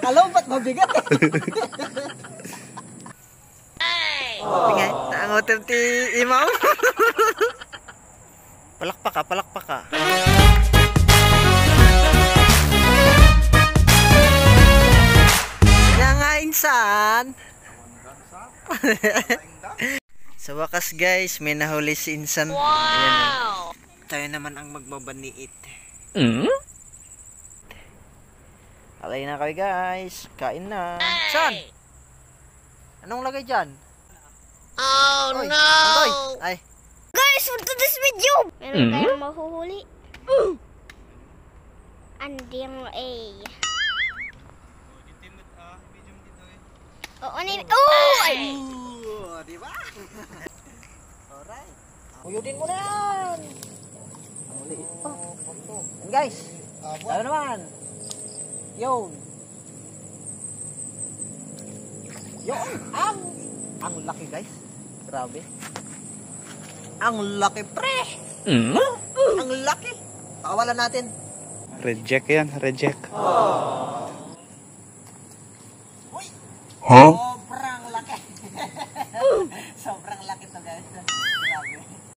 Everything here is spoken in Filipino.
Alam ba't mabigat eh? Tingay, naangotem ti imaw. Palakpak ka, palakpak ka. Nga insan. Sa wakas guys, may nahuli si insan. Wow! Tayo naman ang magbabaniit. Alay na kayo guys. Kain na. San? Anong lagay dyan? Oh Oy, no! Andoy! Ay. Guys, for today's video! Meron tayong mahuhuli. Anding A. Oo, ay! Diba? Alright. Uyudin mo na yan. Ang liit pa. Yan guys. Tayo naman. Yun. Yun. Ang laki guys. Grabe. Ang laki pre. Ang laki. Pakawalan natin. Reject yan, reject. Huh?